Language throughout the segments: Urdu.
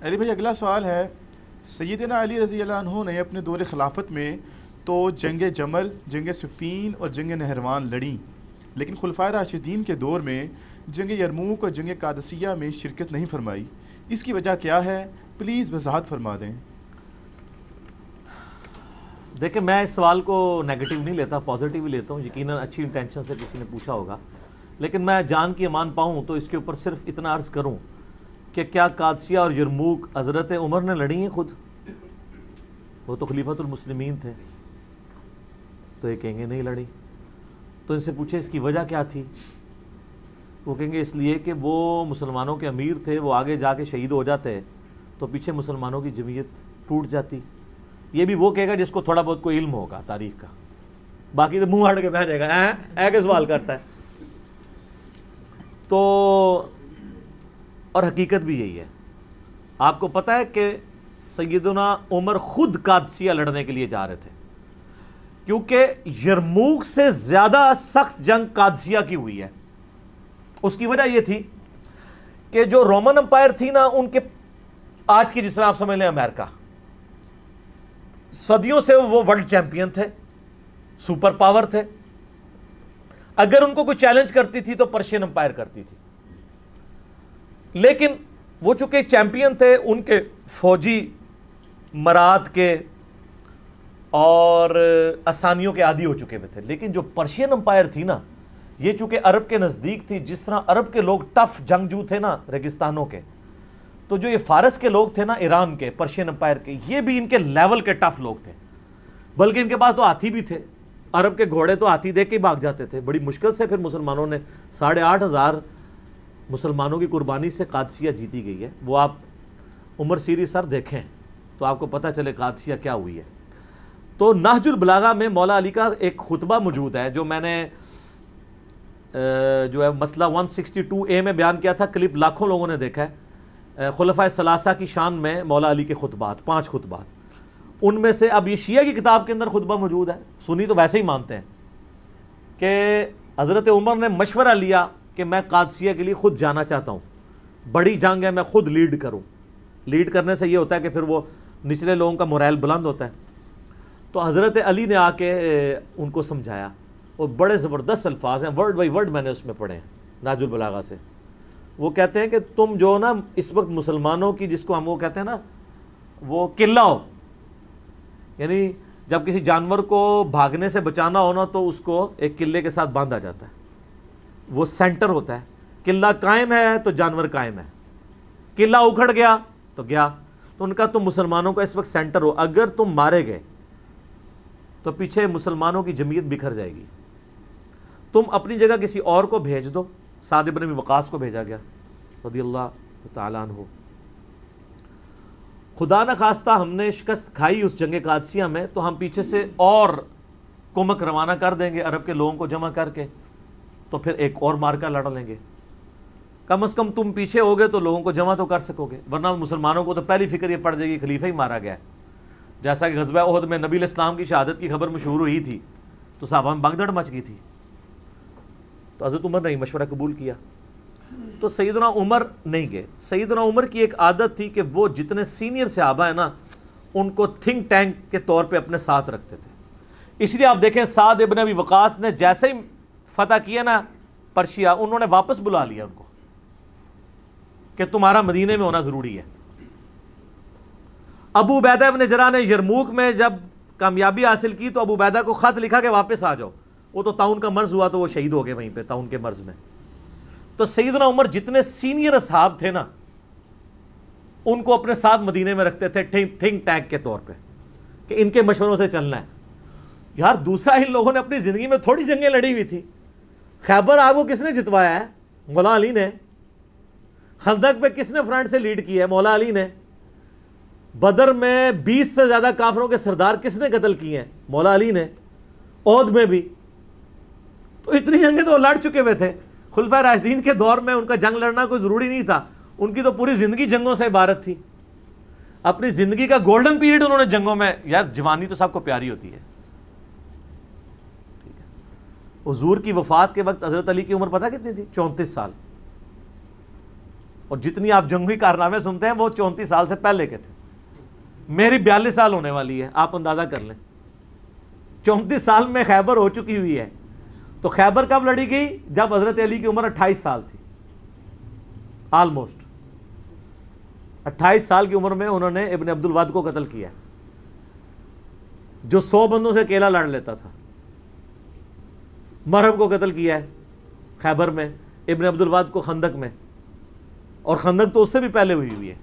علی بھائی اگلا سوال ہے، سیدنا علی رضی اللہ عنہ نے اپنے دور خلافت میں تو جنگ جمل، جنگ صفین اور جنگ نہروان لڑیں، لیکن خلفائے راشدین کے دور میں جنگ یرموک اور جنگ قادسیہ میں شرکت نہیں فرمائی، اس کی وجہ کیا ہے؟ پلیز وضاحت فرما دیں۔ دیکھیں میں اس سوال کو نیگیٹو نہیں لیتا، پازیٹیو ہی لیتا ہوں، یقیناً اچھی انٹینشن سے کسی نے پوچھا ہوگا، لیکن میں جان کی امان پاؤں تو اس کے اوپر صرف اتنا عرض کروں کہ کیا قادسیہ اور یرموک حضرت عمر نے لڑی ہیں خود؟ وہ تو خلیفۃ المسلمین تھے، تو یہ کہیں گے نہیں لڑی۔ تو ان سے پوچھے اس کی وجہ کیا تھی؟ وہ کہیں گے اس لیے کہ وہ مسلمانوں کے امیر تھے، وہ آگے جا کے شہید ہو جاتے تو پیچھے مسلمانوں کی جمعیت ٹوٹ جاتی۔ یہ بھی وہ کہے گا جس کو تھوڑا بہت کوئی علم ہوگا تاریخ کا، باقی تو منہ ہٹ کے بیٹھ جائے گا اے کہ سوال کرتا ہے۔ تو اور حقیقت بھی یہی ہے، آپ کو پتہ ہے کہ سیدنا عمر خود قادسیہ لڑنے کے لیے جا رہے تھے، کیونکہ یرموک سے زیادہ سخت جنگ قادسیہ کی ہوئی ہے۔ اس کی وجہ یہ تھی کہ جو رومن امپائر تھی نا، ان کے آج کی جس طرح آپ سمجھ لیں امریکہ، صدیوں سے وہ ورلڈ چیمپئن تھے، سپر پاور تھے، اگر ان کو کوئی چیلنج کرتی تھی تو پرشین امپائر کرتی تھی، لیکن وہ چونکہ چیمپئن تھے، ان کے فوجی مراد کے اور آسانیوں کے عادی ہو چکے ہوئے تھے۔ لیکن جو پرشین امپائر تھی نا، یہ چونکہ عرب کے نزدیک تھی، جس طرح عرب کے لوگ ٹف جنگجو تھے نا ریگستانوں کے، تو جو یہ فارس کے لوگ تھے نا ایران کے، پرشین امپائر کے، یہ بھی ان کے لیول کے ٹف لوگ تھے، بلکہ ان کے پاس تو ہاتھی بھی تھے، عرب کے گھوڑے تو ہاتھی دیکھ کے ہی بھاگ جاتے تھے۔ بڑی مشکل سے پھر مسلمانوں نے 8,500 مسلمانوں کی قربانی سے قادسیہ جیتی گئی ہے۔ وہ آپ عمر سیریز سر دیکھیں تو آپ کو پتہ چلے قادسیہ کیا ہوئی ہے۔ تو نہج البلاغہ میں مولا علی کا ایک خطبہ موجود ہے جو میں نے جو ہے مسئلہ 162A میں بیان کیا تھا، کلپ لاکھوں لوگوں نے دیکھا ہے، خلفائے ثلاثہ کی شان میں مولا علی کے خطبات، 5 خطبات، ان میں سے اب یہ شیعہ کی کتاب کے اندر خطبہ موجود ہے، سنی تو ویسے ہی مانتے ہیں کہ حضرت عمر نے مشورہ لیا کہ میں قادسیہ کے لیے خود جانا چاہتا ہوں، بڑی جنگ ہے، میں خود لیڈ کروں۔ لیڈ کرنے سے یہ ہوتا ہے کہ پھر وہ نچلے لوگوں کا مورائل بلند ہوتا ہے۔ تو حضرت علی نے آ کے ان کو سمجھایا، اور بڑے زبردست الفاظ ہیں، ورڈ بائی ورڈ میں نے اس میں پڑھے ہیں نہج البلاغہ سے۔ وہ کہتے ہیں کہ تم جو نا اس وقت مسلمانوں کی، جس کو ہم وہ کہتے ہیں نا، وہ قلعہ ہو، یعنی جب کسی جانور کو بھاگنے سے بچانا ہونا تو اس کو ایک قلعے کے ساتھ باندھا جاتا ہے، وہ سینٹر ہوتا ہے، قلعہ قائم ہے تو جانور قائم ہے، قلعہ اکھڑ گیا تو گیا۔ تو ان کا تم مسلمانوں کا اس وقت سینٹر ہو، اگر تم مارے گئے تو پیچھے مسلمانوں کی جمعیت بکھر جائے گی، تم اپنی جگہ کسی اور کو بھیج دو۔ سعد بن ابی وقاص کو بھیجا گیا رضی اللہ تعالیٰ عنہ۔ خدا نہ خواستہ ہم نے شکست کھائی اس جنگ قادسیہ میں تو ہم پیچھے سے اور کمک روانہ کر دیں گے عرب کے لوگوں کو جمع کر کے، تو پھر ایک اور مارکا لڑ لیں گے۔ کم از کم تم پیچھے ہوگے تو لوگوں کو جمع تو کر سکو گے، ورنہ مسلمانوں کو تو پہلی فکر یہ پڑ جائے گی خلیفہ ہی مارا گیا ہے۔ جیسا کہ غزوہ احد میں نبی علیہ السلام کی شہادت کی خبر مشہور ہوئی تھی تو صحابہ میں بھگدڑ مچ گئی تھی، تو حضرت عمر نے مشورہ قبول کیا، تو سیدنا عمر نہیں گئے۔ سیدنا عمر کی ایک عادت تھی کہ وہ جتنے سینئر صحابہ ہیں نا، ان کو تھنک ٹینک کے طور پہ اپنے ساتھ رکھتے تھے۔ اس لیے آپ دیکھیں سعد ابن ابی وقاص نے جیسے ہی فتح کیا نا پرشیا، انہوں نے واپس بلا لیا ان کو کہ تمہارا مدینے میں ہونا ضروری ہے۔ ابو عبیدہ ابن جراح نے یرموک میں جب کامیابی حاصل کی تو ابو عبیدہ کو خط لکھا کہ واپس آ جاؤ، وہ تو طاعون کا مرض ہوا تو وہ شہید ہو گئے وہیں پہ طاعون کے مرض میں۔ تو سیدنا عمر جتنے سینئر اصحاب تھے نا، ان کو اپنے ساتھ مدینے میں رکھتے تھے تھنک ٹینک کے طور پہ کہ ان کے مشوروں سے چلنا ہے۔ یار دوسرا ان لوگوں نے اپنی زندگی میں تھوڑی جنگیں لڑی ہوئی تھی۔ خیبر آپ کو کس نے جتوایا ہے؟ مولا علی نے۔ خندق پہ کس نے فرنٹ سے لیڈ کیا ہے؟ مولا علی نے۔ بدر میں 20 سے زیادہ کافروں کے سردار کس نے قتل کیے ہیں؟ مولا علی نے۔ احد میں بھی۔ تو اتنی جنگیں تو لڑ چکے ہوئے تھے۔ خلفائے راشدین کے دور میں ان کا جنگ لڑنا کوئی ضروری نہیں تھا، ان کی تو پوری زندگی جنگوں سے عبارت تھی۔ اپنی زندگی کا گولڈن پیریڈ انہوں نے جنگوں میں، یار جوانی تو سب کو پیاری ہوتی ہے۔ حضور کی وفات کے وقت حضرت علی کی عمر پتہ کتنی تھی؟ 34 سال۔ اور جتنی آپ جنگی کارنامے سنتے ہیں وہ 34 سال سے پہلے کے تھے. میری 42 سال ہونے والی ہے, آپ اندازہ کر لیں. 34 سال میں خیبر ہو چکی ہوئی ہے. تو خیبر کب لڑی گئی؟ جب حضرت علی کی عمر 28 سال تھی. آلموسٹ 28 سال کی عمر میں انہوں نے ابن عبد الواد کو قتل کیا, جو 100 بندوں سے اکیلا لڑ لیتا تھا. مرہب کو قتل کیا ہے خیبر میں, ابن عبد الواد کو خندق میں, اور خندق تو اس سے بھی پہلے ہوئی ہے.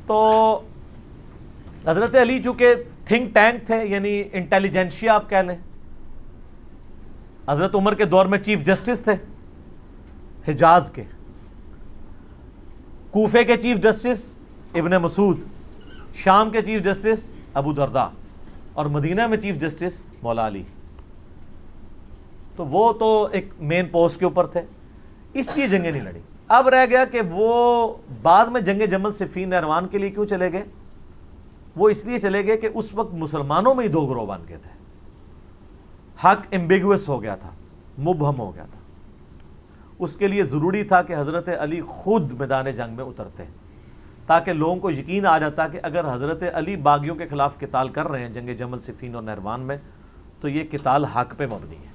تو حضرت علی چونکہ تھنک ٹینک تھے, یعنی انٹیلیجنشیا آپ کہہ لیں. حضرت عمر کے دور میں چیف جسٹس تھے حجاز کے, کوفے کے چیف جسٹس ابن مسعود, شام کے چیف جسٹس ابو درداء, اور مدینہ میں چیف جسٹس مولا علی. تو وہ تو ایک مین پوسٹ کے اوپر تھے, اس لیے جنگیں نہیں لڑی. اب رہ گیا کہ وہ بعد میں جنگ جمل صفین نہروان کے لیے کیوں چلے گئے؟ وہ اس لیے چلے گئے کہ اس وقت مسلمانوں میں ہی دو گروہ بن گئے تھے. حق ایمبیگوس ہو گیا تھا, مبہم ہو گیا تھا. اس کے لیے ضروری تھا کہ حضرت علی خود میدان جنگ میں اترتے, تاکہ لوگوں کو یقین آ جاتا کہ اگر حضرت علی باغیوں کے خلاف قتال کر رہے ہیں جنگ جمل صفین اور نہروان میں, تو یہ قتال حق پہ مبنی ہے.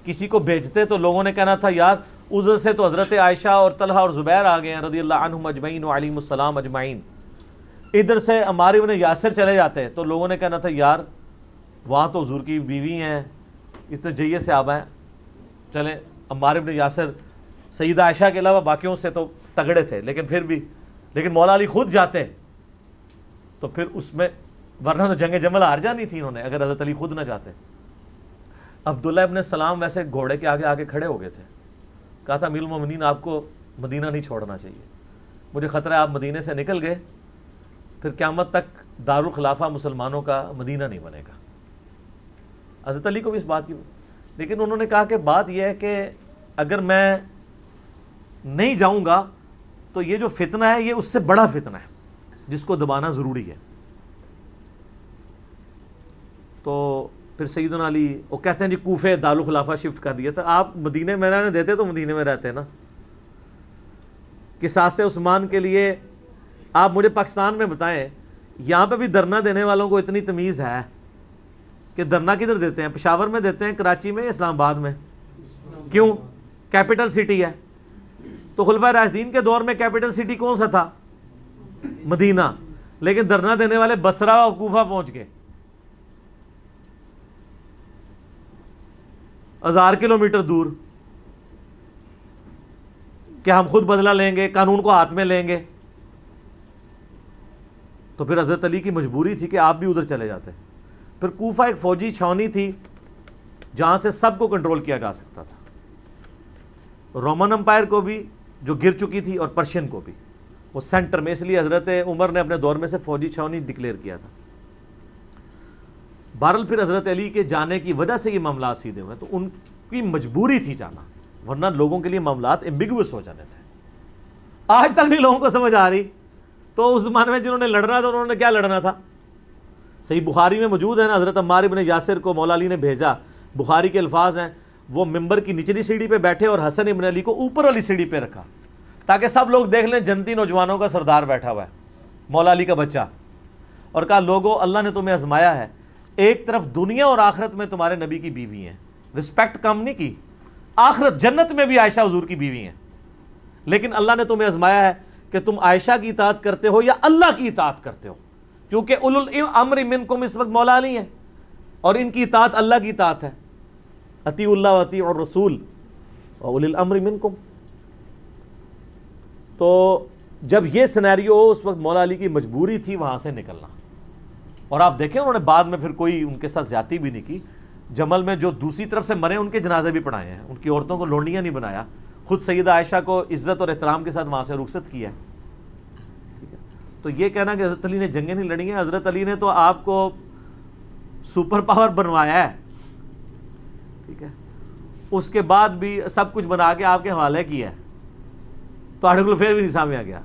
کسی کو بھیجتے تو لوگوں نے کہنا تھا یار ادھر سے تو حضرت عائشہ اور طلحہ اور زبیر آ گئے ہیں رضی اللہ عنہم اجمعین وعلیہم السلام اجمعین, ادھر سے عمار ابن یاسر چلے جاتے تو لوگوں نے کہنا تھا یار وہاں تو حضور کی بیوی ہیں, اتنے جیے سے آبا ہیں, چلیں عمار ابن یاسر سیدہ عائشہ کے علاوہ باقیوں سے تو تگڑے تھے لیکن پھر بھی, لیکن مولا علی خود جاتے تو پھر اس میں, ورنہ تو جنگ جمل ہار جانی تھی انہوں نے اگر حضرت علی خود نہ جاتے. عبداللہ ابن سلام ویسے گھوڑے کے آگے آگے کھڑے ہو گئے تھے, کہا تھا امیر المومنین آپ کو مدینہ نہیں چھوڑنا چاہیے, مجھے خطرہ ہے آپ مدینے سے نکل گئے پھر قیامت تک دارالخلافہ مسلمانوں کا مدینہ نہیں بنے گا. حضرت علی کو بھی اس بات کی, لیکن انہوں نے کہا کہ بات یہ ہے کہ اگر میں نہیں جاؤں گا تو یہ جو فتنہ ہے یہ اس سے بڑا فتنہ ہے جس کو دبانا ضروری ہے. تو پھر سیدنا علی وہ کہتے ہیں جی کوفے دارالخلافہ شفٹ کر دیا تھا. آپ مدینے میں رہنے دیتے تو مدینے میں رہتے نا. قصاص عثمان کے لیے آپ مجھے پاکستان میں بتائیں, یہاں پہ بھی دھرنا دینے والوں کو اتنی تمیز ہے کہ دھرنا کدھر دیتے ہیں؟ پشاور میں دیتے ہیں, کراچی میں, اسلام آباد میں. کیوں؟ کیپٹل سٹی ہے. تو خلفائے راشدین کے دور میں کیپٹل سٹی کون سا تھا؟ مدینہ. لیکن دھرنا دینے والے بصرہ اور کوفہ پہنچ گئے, 1000 کلومیٹر دور, کہ ہم خود بدلہ لیں گے, قانون کو ہاتھ میں لیں گے. تو پھر حضرت علی کی مجبوری تھی کہ آپ بھی ادھر چلے جاتے. پھر کوفہ ایک فوجی چھاونی تھی جہاں سے سب کو کنٹرول کیا جا سکتا تھا, رومن امپائر کو بھی جو گر چکی تھی اور پرشین کو بھی, وہ سینٹر میں. اس لیے حضرت عمر نے اپنے دور میں سے فوجی چھاونی ڈکلیئر کیا تھا. بہرحال پھر حضرت علی کے جانے کی وجہ سے یہ معاملات سیدھے ہوئے, تو ان کی مجبوری تھی جانا, ورنہ لوگوں کے لیے معاملات ایمبیگوس ہو جانے تھے. آج تک نہیں لوگوں کو سمجھ آ رہی. تو اس زمانے میں جنہوں نے لڑنا تھا انہوں نے کیا لڑنا تھا؟ صحیح بخاری میں موجود ہے نا, حضرت عمار ابن یاسر کو مولا علی نے بھیجا. بخاری کے الفاظ ہیں, وہ ممبر کی نچلی سیڑھی پہ بیٹھے اور حسن ابن علی کو اوپر والی سیڑھی پہ رکھا تاکہ سب لوگ دیکھ لیں جنتی نوجوانوں کا سردار بیٹھا ہوا ہے, مولا علی کا بچہ. اور کہا لوگوں اللہ نے تمہیں آزمایا ہے, ایک طرف دنیا اور آخرت میں تمہارے نبی کی بیوی ہیں, رسپیکٹ کم نہیں کی, آخرت جنت میں بھی عائشہ حضور کی بیوی ہیں, لیکن اللہ نے تمہیں آزمایا ہے کہ تم عائشہ کی اطاعت کرتے ہو یا اللہ کی اطاعت کرتے ہو, کیونکہ اولو الامر منکم اس وقت مولا علی ہیں اور ان کی اطاعت اللہ کی اطاعت ہے. اطیعوا اللہ واطیعوا الرسول واولی الامر منکم. تو جب یہ سینیریو ہو, اس وقت مولا علی کی مجبوری تھی وہاں سے نکلنا. اور آپ دیکھیں انہوں نے بعد میں پھر کوئی ان کے ساتھ زیادتی بھی نہیں کی. جمل میں جو دوسری طرف سے مرے ان کے جنازے بھی پڑھائے ہیں, ان کی عورتوں کو لونڈیاں نہیں بنایا, خود سیدہ عائشہ کو عزت اور احترام کے ساتھ وہاں سے رخصت کیا. تو یہ کہنا کہ حضرت علی نے جنگیں نہیں لڑی ہیں, حضرت علی نے تو آپ کو سپر پاور بنوایا ہے, ٹھیک ہے, اس کے بعد بھی سب کچھ بنا کے آپ کے حوالے کیا ہے, تو آرٹیکل پھر بھی نہیں سامنے آ گیا.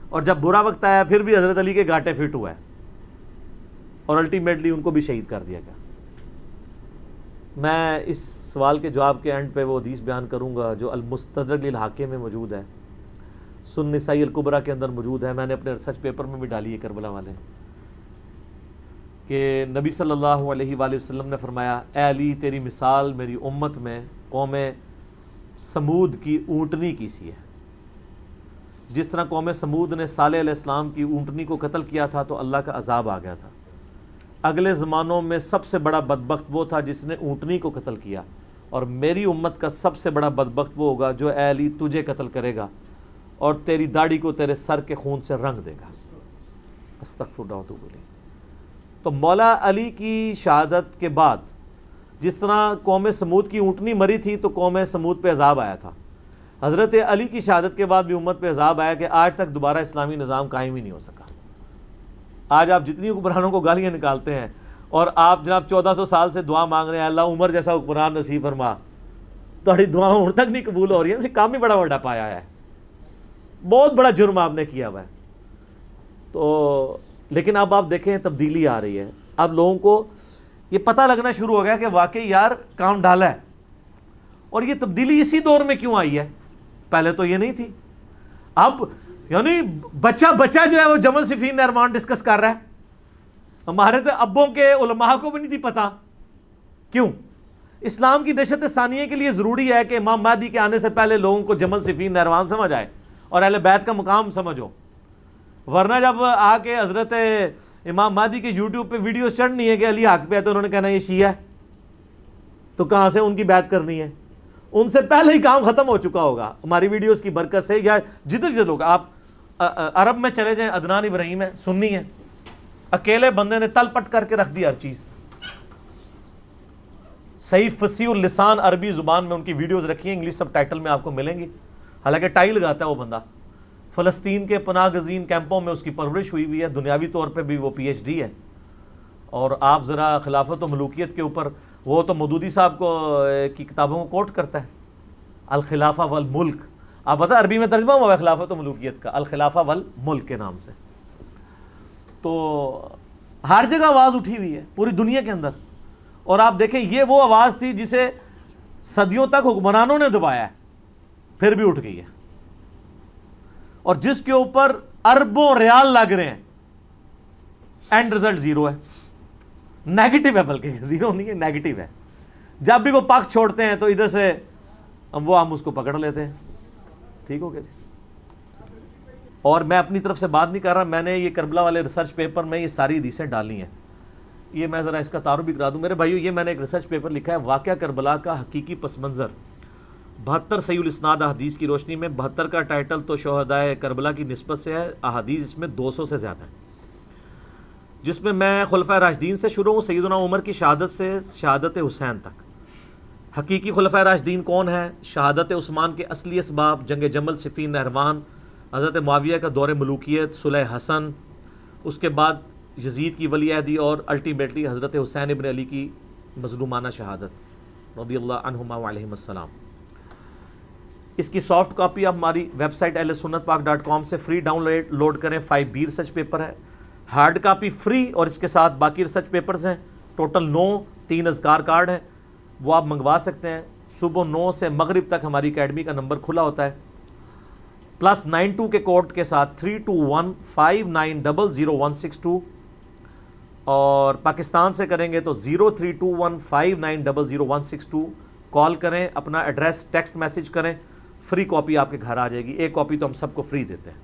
اور جب برا وقت آیا پھر بھی حضرت علی کے گھاٹے فٹ ہوا ہے اور الٹیمیٹلی ان کو بھی شہید کر دیا گیا. میں اس سوال کے جواب کے اینڈ پہ وہ حدیث بیان کروں گا جو المستدرک للحاکم میں موجود ہے. سنن نسائی الکبریٰ کے اندر موجود ہے، میں نے اپنے ریسرچ پیپر میں بھی ڈالی ہے کربلا والے، کہ نبی صلی اللہ علیہ وآلہ وسلم نے فرمایا اے علی تیری مثال میری امت میں قوم سمود کی اونٹنی کی سی ہے، جس طرح قوم سمود نے صالح علیہ السلام کی اونٹنی کو قتل کیا تھا تو اللہ کا عذاب آ گیا تھا، اگلے زمانوں میں سب سے بڑا بدبخت وہ تھا جس نے اونٹنی کو قتل کیا، اور میری امت کا سب سے بڑا بدبخت وہ ہوگا جو اے علی تجھے قتل کرے گا اور تیری داڑھی کو تیرے سر کے خون سے رنگ دے گا۔ استغفر اللہ واتوب الیہ۔ تو مولا علی کی شہادت کے بعد جس طرح قوم سمود کی اونٹنی مری تھی تو قوم سمود پہ عذاب آیا تھا، حضرت علی کی شہادت کے بعد بھی امت پہ عذاب آیا کہ آج تک دوبارہ اسلامی نظام قائم ہی نہیں ہو سکا۔ آج آپ جتنی حکمرانوں کو گالیاں نکالتے ہیں اور آپ جناب 1400 سال سے دعا مانگ رہے ہیں اللہ عمر جیسا حکمران نصیب فرما، تھوڑی دعاؤں ان تک نہیں قبول ہو رہی ہیں، اسے کام ہی بڑا بڑا پایا ہے، بہت بڑا جرم آپ نے کیا ہوا ہے۔ تو لیکن اب آپ دیکھیں تبدیلی آ رہی ہے، اب لوگوں کو یہ پتہ لگنا شروع ہو گیا کہ واقعی یار کام ڈالا ہے، اور یہ تبدیلی اسی دور میں کیوں آئی ہے، پہلے تو یہ نہیں تھی۔ اب یعنی بچہ جو ہے وہ جمل صفین نہروان ڈسکس کر رہا ہے، ہمارے تو ابوں کے علماء کو بھی نہیں تھی پتہ۔ کیوں؟ اسلام کی دہشت ثانیہ کے لیے ضروری ہے کہ امام مہدی کے آنے سے پہلے لوگوں کو جمل صفین نہروان سمجھ آئے اور اہل بیت کا مقام سمجھو، ورنہ جب آ کے حضرت امام مہدی کے یوٹیوب پہ ویڈیوز چڑھنی ہے کہ علی حق پہ ہے تو انہوں نے کہنا یہ شیعہ ہے، تو کہاں سے ان کی بیعت کرنی ہے؟ ان سے پہلے ہی کام ختم ہو چکا ہوگا ہماری ویڈیوز کی برکت سے، یا جدھر لوگ آپ عرب میں چلے جائیں، عدنان ابراہیم ہے، سنی ہے، اکیلے بندے نے تل پٹ کر کے رکھ دی ہر چیز، صحیح فصیح اللسان عربی زبان میں ان کی ویڈیوز رکھی ہیں، انگلش سب ٹائٹل میں آپ کو ملیں گی، حالانکہ ٹائی لگاتا ہے وہ بندہ، فلسطین کے پناہ گزین کیمپوں میں اس کی پرورش ہوئی ہوئی ہے، دنیاوی طور پہ بھی وہ پی ایچ ڈی ہے، اور آپ ذرا خلافت و ملوکیت کے اوپر وہ تو مودودی صاحب کو کی کتابوں کو کوٹ کرتا ہے، الخلافہ والملک، آپ پتہ عربی میں ترجمہ ہوا ہے خلافت و ملوکیت کا الخلافہ والملک کے نام سے۔ تو ہر جگہ آواز اٹھی ہوئی ہے پوری دنیا کے اندر، اور آپ دیکھیں یہ وہ آواز تھی جسے صدیوں تک حکمرانوں نے دبایا ہے، پھر بھی اٹھ گئی ہے، اور جس کے اوپر اربوں ریال لگ رہے ہیں، اینڈ رزلٹ زیرو ہے، نیگیٹو ہے، بلکہ زیرو نہیں ہے، نیگیٹو ہے۔ جب بھی وہ پاک چھوڑتے ہیں تو ادھر سے ہم اس کو پکڑ لیتے ہیں، ٹھیک ہو گیا جی۔ اور میں اپنی طرف سے بات نہیں کر رہا، میں نے یہ کربلا والے ریسرچ پیپر میں یہ ساری حدیثیں ڈالی ہیں، یہ میں ذرا اس کا تعارف بھی کرا دوں میرے بھائیو، یہ میں نے ایک ریسرچ پیپر لکھا ہے واقعہ کربلا کا حقیقی پس منظر، 72 صحیح الاسناد احادیث کی روشنی میں۔ 72 کا ٹائٹل تو شہدائے کربلا کی نسبت سے ہے، احادیث اس میں 200 سے زیادہ ہیں، جس میں میں خلفائے راشدین سے شروع ہوں، سیدنا عمر کی شہادت سے شہادت حسین تک۔ حقیقی خلفائے راشدین کون ہیں؟ شہادت عثمان کے اصلی اسباب، جنگ جمل، صفین نہروان، حضرت معاویہ کا دور ملوکیت، صلح حسن، اس کے بعد یزید کی ولی عہدی، اور الٹیمیٹلی حضرت حسین ابن علی کی مظلومانہ شہادت رضی اللہ عنہما وعلیہم السلام۔ اس کی سافٹ کاپی آپ ہماری ویب سائٹ ahlsunnatpak.com سے فری ڈاؤن لوڈ کریں، 5B ریسرچ پیپر ہے، ہارڈ کاپی فری، اور اس کے ساتھ باقی ریسرچ پیپرز ہیں، ٹوٹل 9، 3 اذکار کارڈ ہیں، وہ آپ منگوا سکتے ہیں۔ صبح 9 سے مغرب تک ہماری اکیڈمی کا نمبر کھلا ہوتا ہے، +92 کے کوڈ کے ساتھ 3215900162، اور پاکستان سے کریں گے تو 032159000162، کال کریں، اپنا ایڈریس ٹیکسٹ میسج کریں، فری کاپی آپ کے گھر آ جائے گی، ایک کاپی تو ہم سب کو فری دیتے ہیں۔